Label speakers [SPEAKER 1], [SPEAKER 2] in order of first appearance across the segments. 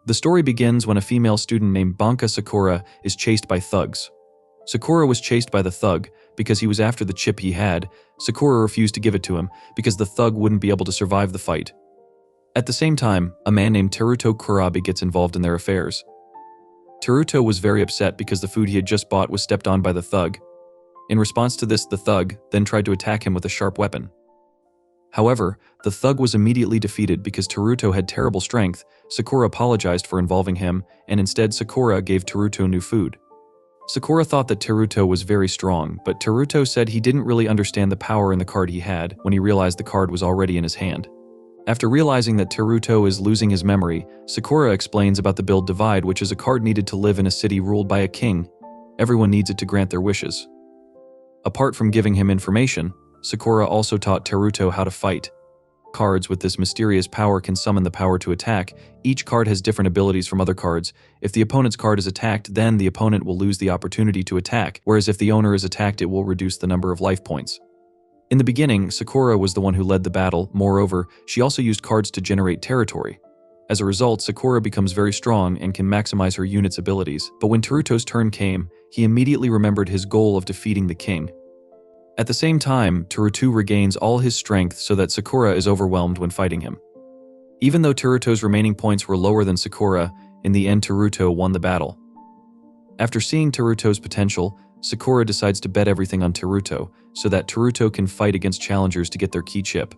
[SPEAKER 1] The story begins when a female student named Banka Sakura is chased by thugs. Sakura was chased by the thug because he was after the chip he had. Sakura refused to give it to him because the thug wouldn't be able to survive the fight. At the same time, a man named Teruto Kurabi gets involved in their affairs. Teruto was very upset because the food he had just bought was stepped on by the thug. In response to this, the thug then tried to attack him with a sharp weapon. However, the thug was immediately defeated because Teruto had terrible strength. Sakura apologized for involving him, and instead Sakura gave Teruto new food. Sakura thought that Teruto was very strong, but Teruto said he didn't really understand the power in the card he had when he realized the card was already in his hand. After realizing that Teruto is losing his memory, Sakura explains about the Build Divide, which is a card needed to live in a city ruled by a king. Everyone needs it to grant their wishes. Apart from giving him information, Sakura also taught Teruto how to fight. Cards with this mysterious power can summon the power to attack. Each card has different abilities from other cards. If the opponent's card is attacked, then the opponent will lose the opportunity to attack, whereas if the owner is attacked, it will reduce the number of life points. In the beginning, Sakura was the one who led the battle. Moreover, she also used cards to generate territory. As a result, Sakura becomes very strong and can maximize her unit's abilities. But when Teruto's turn came, he immediately remembered his goal of defeating the king. At the same time, Teruto regains all his strength so that Sakura is overwhelmed when fighting him. Even though Teruto's remaining points were lower than Sakura, in the end Teruto won the battle. After seeing Teruto's potential, Sakura decides to bet everything on Teruto so that Teruto can fight against challengers to get their key chip.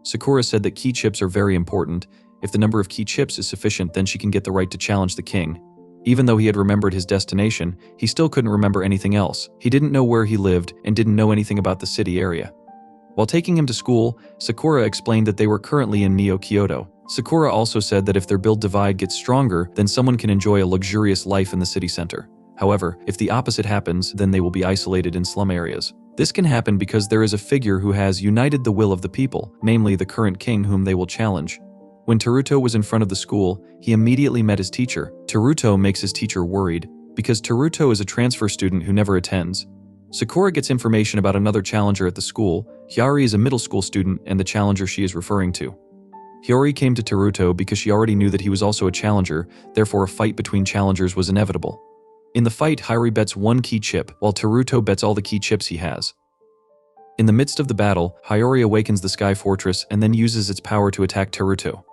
[SPEAKER 1] Sakura said that key chips are very important. If the number of key chips is sufficient, then she can get the right to challenge the king. Even though he had remembered his destination, he still couldn't remember anything else. He didn't know where he lived and didn't know anything about the city area. While taking him to school, Sakura explained that they were currently in Neo Kyoto. Sakura also said that if their Build Divide gets stronger, then someone can enjoy a luxurious life in the city center. However, if the opposite happens, then they will be isolated in slum areas. This can happen because there is a figure who has united the will of the people, namely the current king whom they will challenge. When Teruto was in front of the school, he immediately met his teacher. Teruto makes his teacher worried, because Teruto is a transfer student who never attends. Sakura gets information about another challenger at the school. Hiyori is a middle school student and the challenger she is referring to. Hiyori came to Teruto because she already knew that he was also a challenger, therefore a fight between challengers was inevitable. In the fight, Hiyori bets one key chip, while Teruto bets all the key chips he has. In the midst of the battle, Hiyori awakens the Sky Fortress and then uses its power to attack Teruto.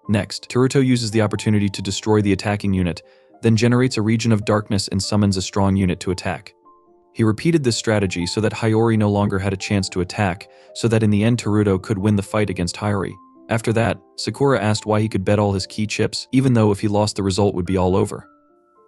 [SPEAKER 1] Next, Teruto uses the opportunity to destroy the attacking unit, then generates a region of darkness and summons a strong unit to attack. He repeated this strategy so that Hiyori no longer had a chance to attack, so that in the end Teruto could win the fight against Hiyori. After that, Sakura asked why he could bet all his key chips, even though if he lost the result would be all over.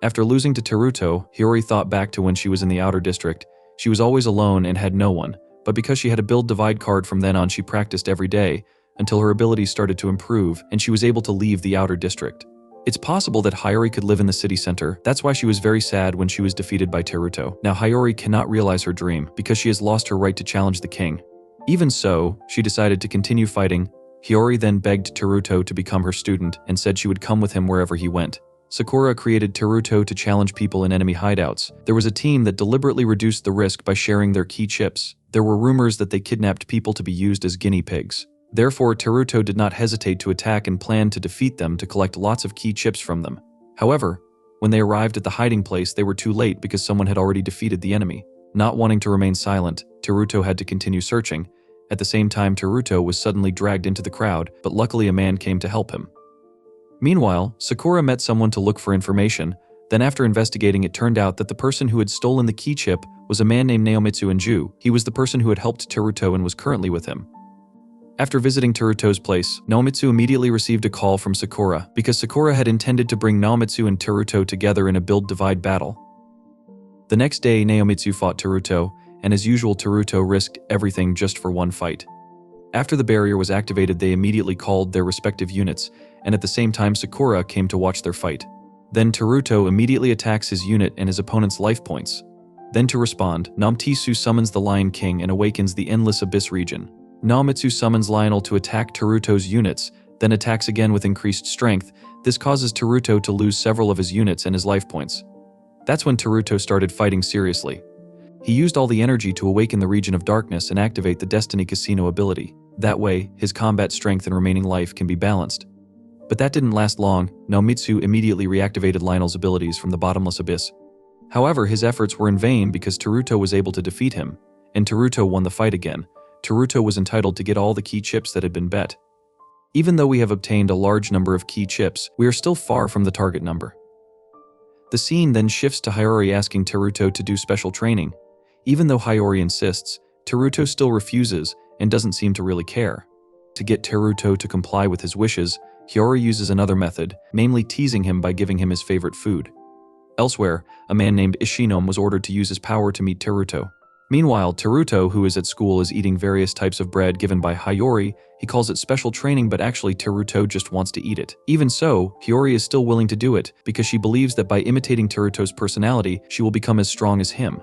[SPEAKER 1] After losing to Teruto, Hiyori thought back to when she was in the outer district. She was always alone and had no one, but because she had a Build Divide card from then on, she practiced every day, until her abilities started to improve and she was able to leave the outer district. It's possible that Hiyori could live in the city center. That's why she was very sad when she was defeated by Teruto. Now Hiyori cannot realize her dream because she has lost her right to challenge the king. Even so, she decided to continue fighting. Hiyori then begged Teruto to become her student and said she would come with him wherever he went. Sakura created Teruto to challenge people in enemy hideouts. There was a team that deliberately reduced the risk by sharing their key chips. There were rumors that they kidnapped people to be used as guinea pigs. Therefore, Teruto did not hesitate to attack and planned to defeat them to collect lots of key chips from them. However, when they arrived at the hiding place, they were too late because someone had already defeated the enemy. Not wanting to remain silent, Teruto had to continue searching. At the same time, Teruto was suddenly dragged into the crowd, but luckily a man came to help him. Meanwhile, Sakura met someone to look for information. Then after investigating, it turned out that the person who had stolen the key chip was a man named Naomitsu Inju. He was the person who had helped Teruto and was currently with him. After visiting Teruto's place, Naomitsu immediately received a call from Sakura because Sakura had intended to bring Naomitsu and Teruto together in a Build Divide battle. The next day, Naomitsu fought Teruto, and as usual Teruto risked everything just for one fight. After the barrier was activated, they immediately called their respective units, and at the same time Sakura came to watch their fight. Then Teruto immediately attacks his unit and his opponent's life points. Then to respond, Naomitsu summons the Lion King and awakens the Endless Abyss region. Naomitsu summons Lionel to attack Teruto's units, then attacks again with increased strength. This causes Teruto to lose several of his units and his life points. That's when Teruto started fighting seriously. He used all the energy to awaken the region of darkness and activate the Destiny Casino ability. That way, his combat strength and remaining life can be balanced. But that didn't last long. Naomitsu immediately reactivated Lionel's abilities from the bottomless abyss. However, his efforts were in vain because Teruto was able to defeat him, and Teruto won the fight again. Teruto was entitled to get all the key chips that had been bet. Even though we have obtained a large number of key chips, we are still far from the target number. The scene then shifts to Hiyori asking Teruto to do special training. Even though Hiyori insists, Teruto still refuses and doesn't seem to really care. To get Teruto to comply with his wishes, Hiyori uses another method, namely teasing him by giving him his favorite food. Elsewhere, a man named Ishinom was ordered to use his power to meet Teruto. Meanwhile, Teruto, who is at school, is eating various types of bread given by Hiyori. He calls it special training, but actually Teruto just wants to eat it. Even so, Hiyori is still willing to do it because she believes that by imitating Teruto's personality, she will become as strong as him.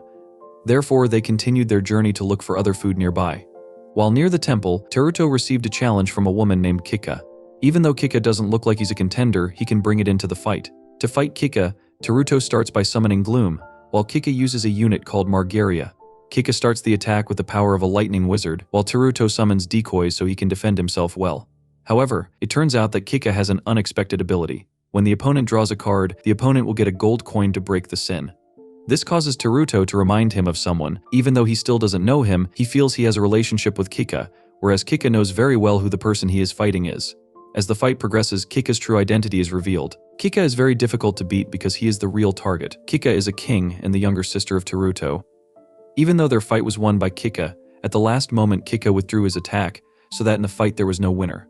[SPEAKER 1] Therefore, they continued their journey to look for other food nearby. While near the temple, Teruto received a challenge from a woman named Kika. Even though Kika doesn't look like he's a contender, he can bring it into the fight. To fight Kika, Teruto starts by summoning Gloom, while Kika uses a unit called Margaria. Kika starts the attack with the power of a lightning wizard, while Teruto summons decoys so he can defend himself well. However, it turns out that Kika has an unexpected ability. When the opponent draws a card, the opponent will get a gold coin to break the sin. This causes Teruto to remind him of someone. Even though he still doesn't know him, he feels he has a relationship with Kika, whereas Kika knows very well who the person he is fighting is. As the fight progresses, Kika's true identity is revealed. Kika is very difficult to beat because he is the real target. Kika is a king and the younger sister of Teruto. Even though their fight was won by Kika, at the last moment Kika withdrew his attack, so that in the fight there was no winner.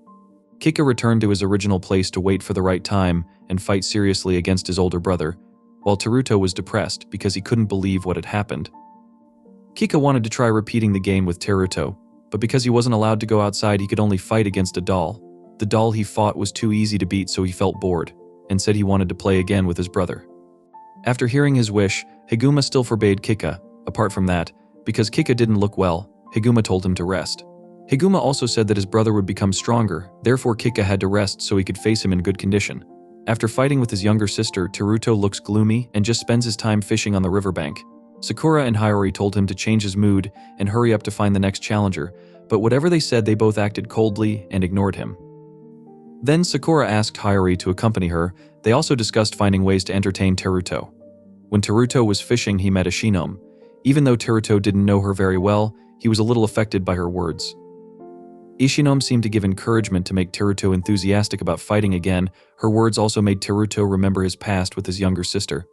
[SPEAKER 1] Kika returned to his original place to wait for the right time and fight seriously against his older brother, while Teruto was depressed because he couldn't believe what had happened. Kika wanted to try repeating the game with Teruto, but because he wasn't allowed to go outside, he could only fight against a doll. The doll he fought was too easy to beat, so he felt bored, and said he wanted to play again with his brother. After hearing his wish, Higuma still forbade Kika. Apart from that, because Kika didn't look well, Higuma told him to rest. Higuma also said that his brother would become stronger, therefore Kika had to rest so he could face him in good condition. After fighting with his younger sister, Teruto looks gloomy and just spends his time fishing on the riverbank. Sakura and Hiyori told him to change his mood and hurry up to find the next challenger, but whatever they said, they both acted coldly and ignored him. Then Sakura asked Hiyori to accompany her. They also discussed finding ways to entertain Teruto. When Teruto was fishing, he met Ishinom. Even though Teruto didn't know her very well, he was a little affected by her words. Ishinom seemed to give encouragement to make Teruto enthusiastic about fighting again. Her words also made Teruto remember his past with his younger sister.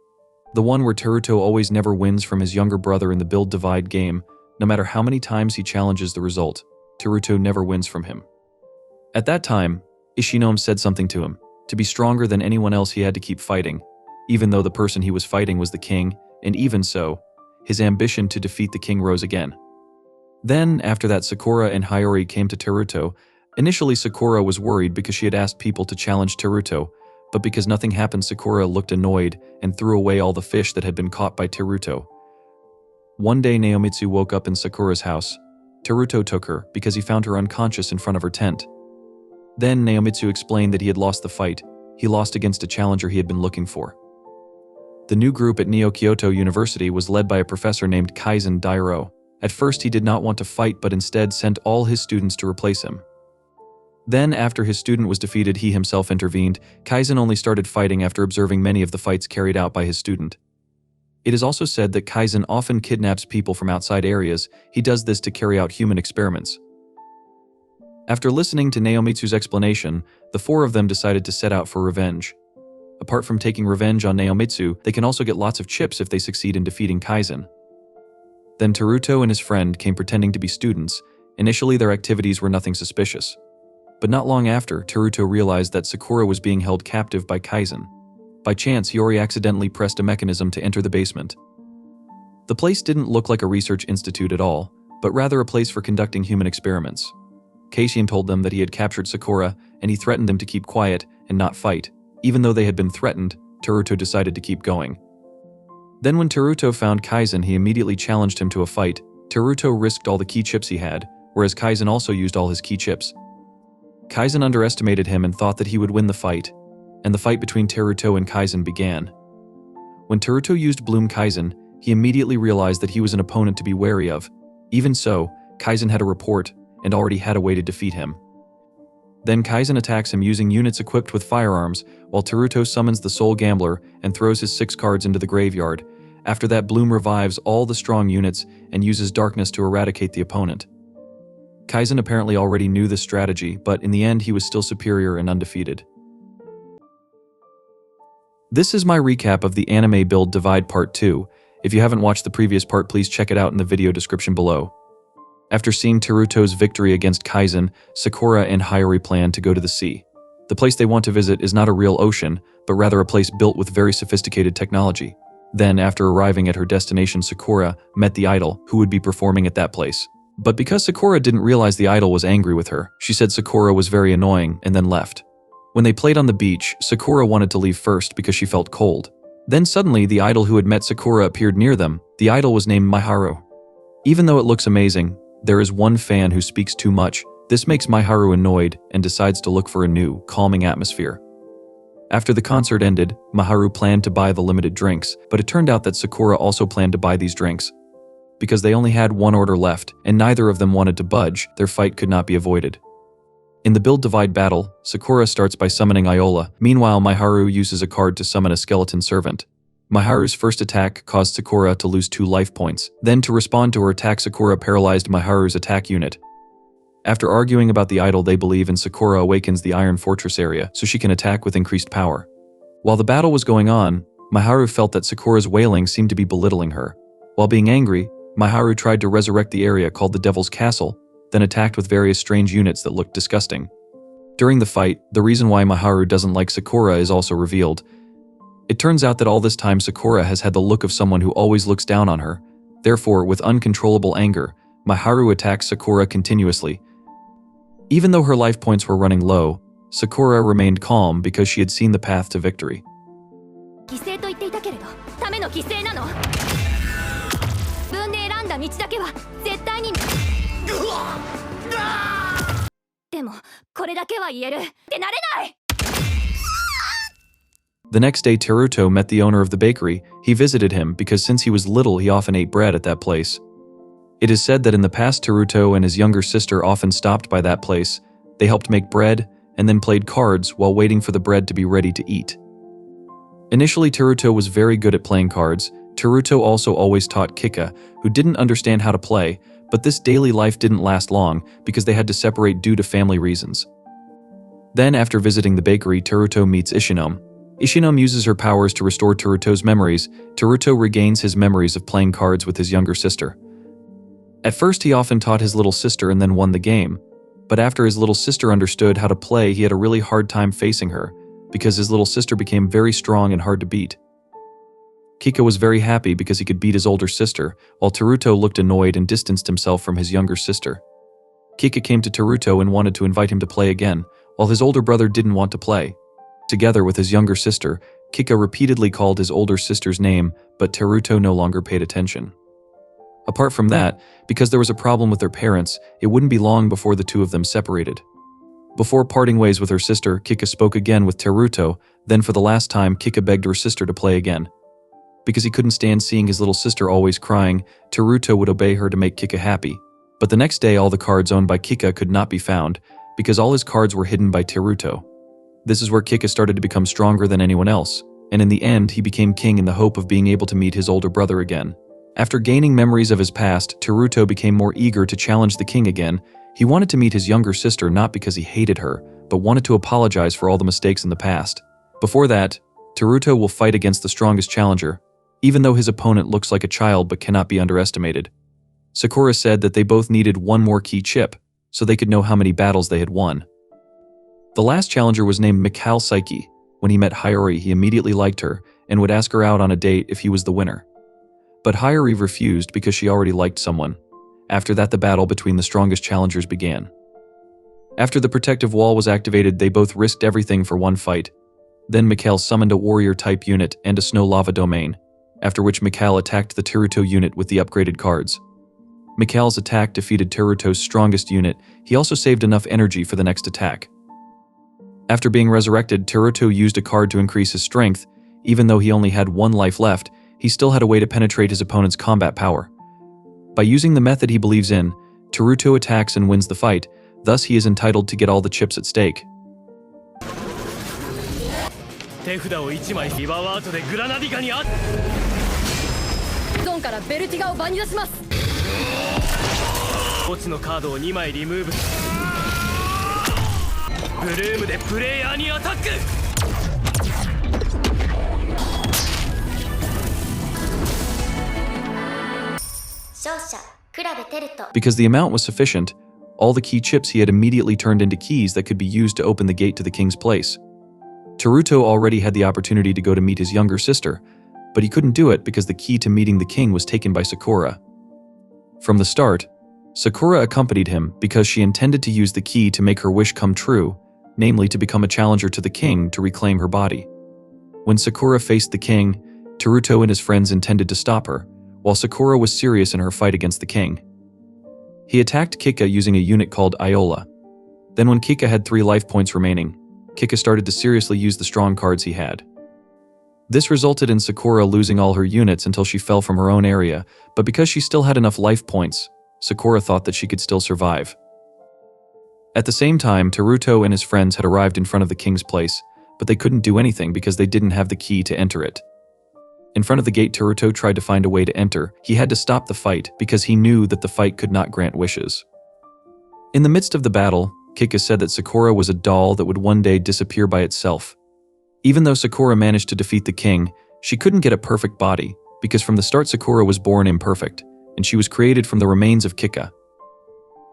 [SPEAKER 1] The one where Teruto always never wins from his younger brother in the build divide game. No matter how many times he challenges the result, Teruto never wins from him. At that time, Ishinom said something to him. To be stronger than anyone else, he had to keep fighting, even though the person he was fighting was the king, and even so, his ambition to defeat the king rose again. Then, after that, Sakura and Hiyori came to Teruto. Initially, Sakura was worried because she had asked people to challenge Teruto, but because nothing happened, Sakura looked annoyed and threw away all the fish that had been caught by Teruto. One day, Naomitsu woke up in Sakura's house. Teruto took her because he found her unconscious in front of her tent. Then Naomitsu explained that he had lost the fight. He lost against a challenger he had been looking for. The new group at Neo-Kyoto University was led by a professor named Kaizen Dairo. At first, he did not want to fight, but instead sent all his students to replace him. Then, after his student was defeated, he himself intervened. Kaizen only started fighting after observing many of the fights carried out by his student. It is also said that Kaizen often kidnaps people from outside areas. He does this to carry out human experiments. After listening to Naomitsu's explanation, the four of them decided to set out for revenge. Apart from taking revenge on Naomitsu, they can also get lots of chips if they succeed in defeating Kaizen. Then Teruto and his friend came pretending to be students. Initially, their activities were nothing suspicious. But not long after, Teruto realized that Sakura was being held captive by Kaizen. By chance, Hiyori accidentally pressed a mechanism to enter the basement. The place didn't look like a research institute at all, but rather a place for conducting human experiments. Keishin told them that he had captured Sakura, and he threatened them to keep quiet and not fight. Even though they had been threatened, Teruto decided to keep going. Then when Teruto found Kaizen, he immediately challenged him to a fight. Teruto risked all the key chips he had, whereas Kaizen also used all his key chips. Kaizen underestimated him and thought that he would win the fight, and the fight between Teruto and Kaizen began. When Teruto used Bloom Kaizen, he immediately realized that he was an opponent to be wary of. Even so, Kaizen had a report and already had a way to defeat him. Then Kaizen attacks him using units equipped with firearms, while Teruto summons the Soul Gambler and throws his 6 cards into the graveyard. After that, Bloom revives all the strong units and uses darkness to eradicate the opponent. Kaizen apparently already knew this strategy, but in the end he was still superior and undefeated. This is my recap of the anime build divide part 2. If you haven't watched the previous part, please check it out in the video description below. After seeing Teruto's victory against Kaizen, Sakura and Hayori plan to go to the sea. The place they want to visit is not a real ocean, but rather a place built with very sophisticated technology. Then, after arriving at her destination, Sakura met the idol, who would be performing at that place. But because Sakura didn't realize the idol was angry with her, she said Sakura was very annoying and then left. When they played on the beach, Sakura wanted to leave first because she felt cold. Then suddenly, the idol who had met Sakura appeared near them. The idol was named Miharu. Even though it looks amazing, there is one fan who speaks too much. This makes Miharu annoyed and decides to look for a new, calming atmosphere. After the concert ended, Miharu planned to buy the limited drinks, but it turned out that Sakura also planned to buy these drinks. Because they only had one order left, and neither of them wanted to budge, their fight could not be avoided. In the build divide battle, Sakura starts by summoning Iola. Meanwhile, Miharu uses a card to summon a skeleton servant. Miharu's first attack caused Sakura to lose 2 life points. Then, to respond to her attack, Sakura paralyzed Miharu's attack unit. After arguing about the idol, they believe in Sakura awakens the Iron Fortress area so she can attack with increased power. While the battle was going on, Miharu felt that Sakura's wailing seemed to be belittling her. While being angry, Miharu tried to resurrect the area called the Devil's Castle, then attacked with various strange units that looked disgusting. During the fight, the reason why Miharu doesn't like Sakura is also revealed. It turns out that all this time Sakura has had the look of someone who always looks down on her. Therefore, with uncontrollable anger, Miharu attacks Sakura continuously. Even though her life points were running low, Sakura remained calm because she had seen the path to victory. The next day, Teruto met the owner of the bakery. He visited him because since he was little, he often ate bread at that place. It is said that in the past, Teruto and his younger sister often stopped by that place. They helped make bread and then played cards while waiting for the bread to be ready to eat. Initially, Teruto was very good at playing cards. Teruto also always taught Kika, who didn't understand how to play, but this daily life didn't last long because they had to separate due to family reasons. Then, after visiting the bakery, Teruto meets Ishinome. Ishinome uses her powers to restore Teruto's memories. Teruto regains his memories of playing cards with his younger sister. At first, he often taught his little sister and then won the game. But after his little sister understood how to play, he had a really hard time facing her, because his little sister became very strong and hard to beat. Kika was very happy because he could beat his older sister, while Teruto looked annoyed and distanced himself from his younger sister. Kika came to Teruto and wanted to invite him to play again, while his older brother didn't want to play. Together with his younger sister, Kika repeatedly called his older sister's name, but Teruto no longer paid attention. Apart from that, because there was a problem with their parents, it wouldn't be long before the two of them separated. Before parting ways with her sister, Kika spoke again with Teruto. Then for the last time, Kika begged her sister to play again. Because he couldn't stand seeing his little sister always crying, Teruto would obey her to make Kika happy. But the next day, all the cards owned by Kika could not be found, because all his cards were hidden by Teruto. This is where Kika started to become stronger than anyone else, and in the end, he became king in the hope of being able to meet his older brother again. After gaining memories of his past, Teruto became more eager to challenge the king again. He wanted to meet his younger sister not because he hated her, but wanted to apologize for all the mistakes in the past. Before that, Teruto will fight against the strongest challenger, even though his opponent looks like a child but cannot be underestimated. Sakura said that they both needed one more key chip, so they could know how many battles they had won. The last challenger was named Mikhail Psyche. When he met Hayori, he immediately liked her and would ask her out on a date if he was the winner. But Hayori refused because she already liked someone. After that, the battle between the strongest challengers began. After the protective wall was activated, they both risked everything for one fight. Then Mikhail summoned a warrior-type unit and a snow lava domain, after which Mikhail attacked the Teruto unit with the upgraded cards. Mikhail's attack defeated Teruto's strongest unit. He also saved enough energy for the next attack. After being resurrected, Teruto used a card to increase his strength. Even though he only had 1 life left, he still had a way to penetrate his opponent's combat power. By using the method he believes in, Teruto attacks and wins the fight, Thus, he is entitled to get all the chips at stake.
[SPEAKER 2] 手札を1枚リバーワートでグラナディカにあっ
[SPEAKER 3] ゾーンからベルティガを場に出します。
[SPEAKER 2] 墓地のカードを2枚リムーブ。ブルームでプレイヤーにアタック。
[SPEAKER 1] Because the amount was sufficient, all the key chips he had immediately turned into keys that could be used to open the gate to the king's place. Teruto already had the opportunity to go to meet his younger sister, but he couldn't do it because the key to meeting the king was taken by Sakura. From the start, Sakura accompanied him because she intended to use the key to make her wish come true, namely to become a challenger to the king to reclaim her body. When Sakura faced the king, Teruto and his friends intended to stop her, while Sakura was serious in her fight against the king. He attacked Kika using a unit called Iola. Then when Kika had 3 life points remaining, Kika started to seriously use the strong cards he had. This resulted in Sakura losing all her units until she fell from her own area, but because she still had enough life points, Sakura thought that she could still survive. At the same time, Teruto and his friends had arrived in front of the king's place, but they couldn't do anything because they didn't have the key to enter it. In front of the gate, Teruto tried to find a way to enter. He had to stop the fight because he knew that the fight could not grant wishes. In the midst of the battle, Kika said that Sakura was a doll that would one day disappear by itself. Even though Sakura managed to defeat the king, she couldn't get a perfect body because from the start Sakura was born imperfect, and she was created from the remains of Kika.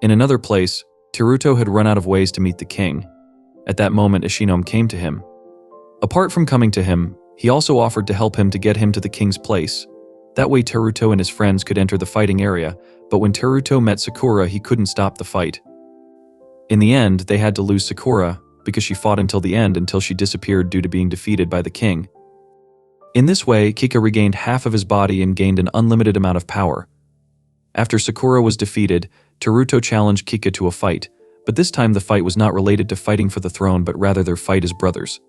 [SPEAKER 1] In another place, Teruto had run out of ways to meet the king. At that moment, Ishinom came to him. Apart from coming to him, he also offered to help him to get him to the king's place. That way Teruto and his friends could enter the fighting area, but when Teruto met Sakura, he couldn't stop the fight. In the end, they had to lose Sakura because she fought until the end until she disappeared due to being defeated by the king. In this way, Kika regained half of his body and gained an unlimited amount of power. After Sakura was defeated, Teruto challenged Kika to a fight, but this time the fight was not related to fighting for the throne but rather their fight as brothers.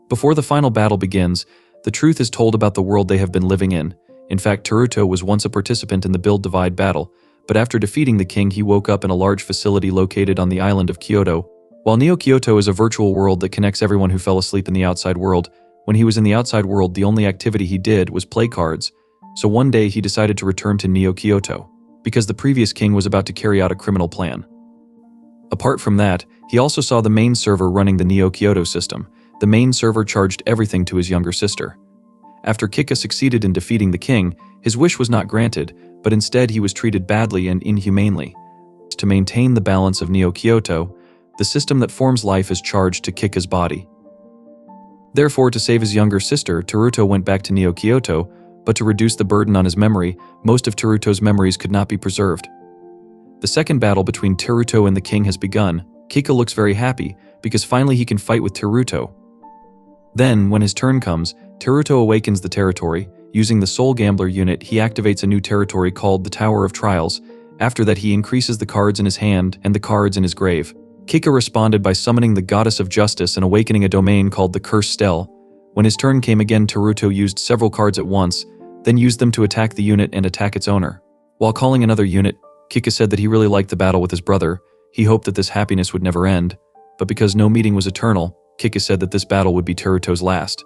[SPEAKER 1] Before the final battle begins, the truth is told about the world they have been living in. In fact, Teruto was once a participant in the Build Divide battle, but after defeating the king he woke up in a large facility located on the island of Kyoto. While Neo Kyoto is a virtual world that connects everyone who fell asleep in the outside world, when he was in the outside world the only activity he did was play cards, so one day he decided to return to Neo Kyoto, because the previous king was about to carry out a criminal plan. Apart from that, he also saw the main server running the Neo Kyoto system. The main server charged everything to his younger sister. After Kika succeeded in defeating the king, his wish was not granted, but instead he was treated badly and inhumanely. To maintain the balance of Neo Kyoto, the system that forms life is charged to Kika's body. Therefore, to save his younger sister, Teruto went back to Neo Kyoto, but to reduce the burden on his memory, most of Teruto's memories could not be preserved. The second battle between Teruto and the king has begun. Kika looks very happy, because finally he can fight with Teruto. Then, when his turn comes, Teruto awakens the territory. Using the Soul Gambler unit, he activates a new territory called the Tower of Trials. After that, he increases the cards in his hand and the cards in his grave. Kika responded by summoning the Goddess of Justice and awakening a domain called the Cursed Stele. When his turn came again, Teruto used several cards at once, then used them to attack the unit and attack its owner. While calling another unit, Kika said that he really liked the battle with his brother. He hoped that this happiness would never end, but because no meeting was eternal, Kika said that this battle would be Teruto's last.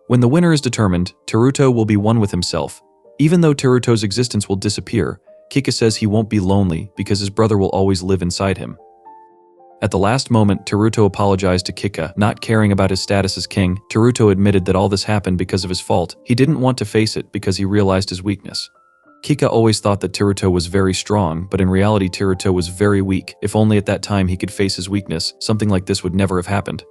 [SPEAKER 1] When the winner is determined, Teruto will be one with himself. Even though Teruto's existence will disappear, Kika says he won't be lonely because his brother will always live inside him. At the last moment, Teruto apologized to Kika, not caring about his status as king. Teruto admitted that all this happened because of his fault. He didn't want to face it because he realized his weakness. Kika always thought that Teruto was very strong, but in reality Teruto was very weak. If only at that time he could face his weakness, something like this would never have happened.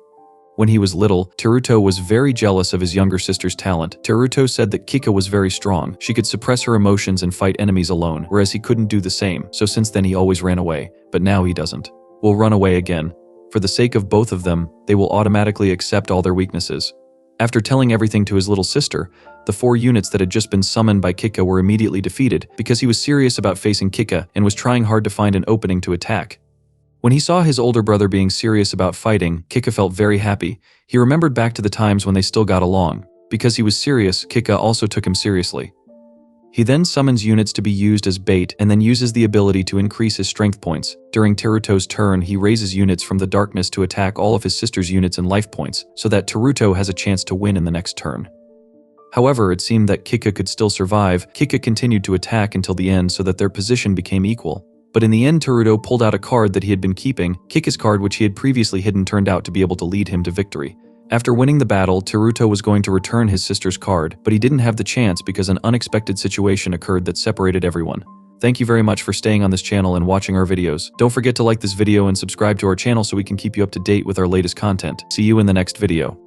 [SPEAKER 1] When he was little, Teruto was very jealous of his younger sister's talent. Teruto said that Kika was very strong. She could suppress her emotions and fight enemies alone, whereas he couldn't do the same, so since then he always ran away, but now he doesn't. Will run away again. For the sake of both of them, they will automatically accept all their weaknesses. After telling everything to his little sister, the 4 units that had just been summoned by Kika were immediately defeated because he was serious about facing Kika and was trying hard to find an opening to attack. When he saw his older brother being serious about fighting, Kika felt very happy. He remembered back to the times when they still got along. Because he was serious, Kika also took him seriously. He then summons units to be used as bait and then uses the ability to increase his strength points. During Teruto's turn, he raises units from the darkness to attack all of his sister's units and life points, so that Teruto has a chance to win in the next turn. However, it seemed that Kika could still survive. Kika continued to attack until the end so that their position became equal. But in the end, Teruto pulled out a card that he had been keeping. Kika's card, which he had previously hidden, turned out to be able to lead him to victory. After winning the battle, Teruto was going to return his sister's card, but he didn't have the chance because an unexpected situation occurred that separated everyone. Thank you very much for staying on this channel and watching our videos. Don't forget to like this video and subscribe to our channel so we can keep you up to date with our latest content. See you in the next video.